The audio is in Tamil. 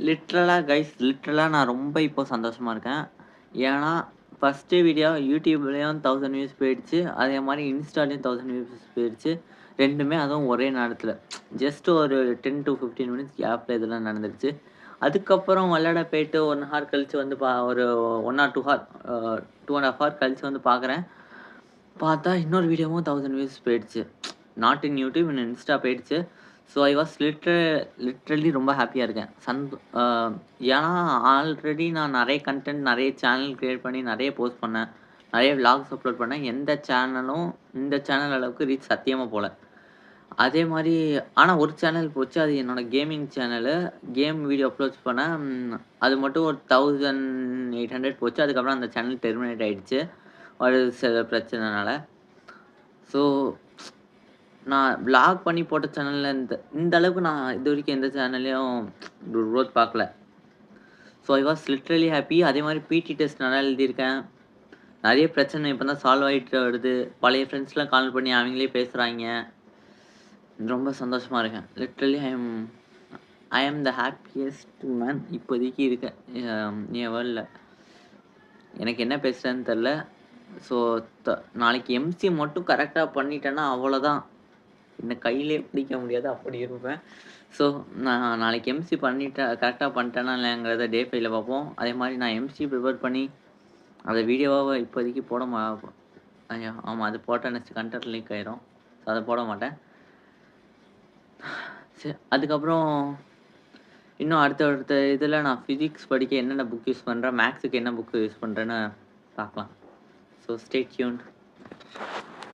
லிட்ரலா நான் ரொம்ப இப்போ சந்தோஷமா இருக்கேன். ஏன்னா, ஃபர்ஸ்ட்டு வீடியோ யூடியூப்லயும் 1000 வியூஸ் போயிடுச்சு. அதே மாரி இன்ஸ்டாலயும் 1000 வியூஸ் போயிடுச்சு. 2மே அதுவும் ஒரே நேரத்தில. ஜஸ்ட் ஒரு 10 டூ 15 மினிட்ஸ் கேப்ல இதெல்லாம் நடந்துருச்சு. அதுக்கப்புறம் விளையாட போயிட்டு 1 ஹார் கழிச்சு வந்து ஒரு 1 ஆர் 2 ஹார் 2 1/2 ஹார் கழிச்சு வந்து பார்க்குறேன். பார்த்தா இன்னொரு வீடியோவும் 1000 வியூஸ் போயிடுச்சு. Not in YouTube in Insta போயிடுச்சு. ஸோ ஐ வாஸ் லிட்ரலி ரொம்ப ஹேப்பியா இருக்கேன். அ ஏன்னா ஆல்ரெடி நான் நெறைய கன்டென்ட் நெறைய சேனல் கிரியேட் பண்ணி நெறைய போஸ்ட் பண்ணேன். நெறைய விளாக்ஸ் அப்லோட் பண்ணேன். எந்த சேனலும் இந்த சேனல் அளவுக்கு ரீச் சத்தியமா போல. அதே மாரி ஆனா ஒரு சேனல் போச்சு. அது என்னோட gaming channel. Game video uploads பண்ணேன். அது மட்டும் ஒரு 1800 போச்சு. அதுக்கப்புறம் அந்த சேனல் டெர்மினேட் ஆயிடுச்சு. ஒரு சில பிரச்சனைனால. ஸோ நான் விளாக் பண்ணி போட்ட சேனல்ல இந்த இந்த அளவுக்கு நான் இதுவரைக்கும் எந்த சேனல்லயும் குரோத் பார்க்கல. So I was literally happy. அதே மாரி பிடி டெஸ்ட் நல்லா எழுதியிருக்கேன். நெறைய பிரச்சனை இப்ப தான் சால்வ் ஆயிட்டு வருது. பழைய ஃப்ரெண்ட்ஸ்லாம் கால் பண்ணி அவங்களே பேசுறாய்ங்க. ரொம்ப சந்தோஷமா இருக்கேன். Literally I am the happiest man இப்போதைக்கு இருக்கேன். என் வேர்ல்ட்ல. எனக்கு என்ன பேசுறதுன்னு தெரியல. ஸோ நாளைக்கு எம்சி மட்டும் கரெக்ட்டா பண்ணிட்டேன்னா அவ்வளோதான். என்ன கையிலேயே பிடிக்க முடியாது அப்படி இருப்பேன். ஸோ நான் நாளைக்கு எம்சி கரெக்ட்டா பண்ணிட்டேனா இல்லையாங்கிறத டே 5ல பார்ப்போம். அதே மாரி நான் எம்சி ப்ரிப்பேர் பண்ணி அத வீடியோவா இப்போதைக்கு போட ஐயோ! ஆமா அது போட்டா நெக்ஸ்ட் கன்டென்ட் லீக் ஆயிரும். ஸோ அத போட மாட்டேன். அதுக்கப்புறம் இன்னும் அடுத்த இதில நான் பிசிக்ஸ் படிக்க என்னென்ன புக் யூஸ் பண்றேன், மேத்ஸுக்கு என்ன புக் யூஸ் பண்றேன்னு பார்க்கலாம். So stay tuned.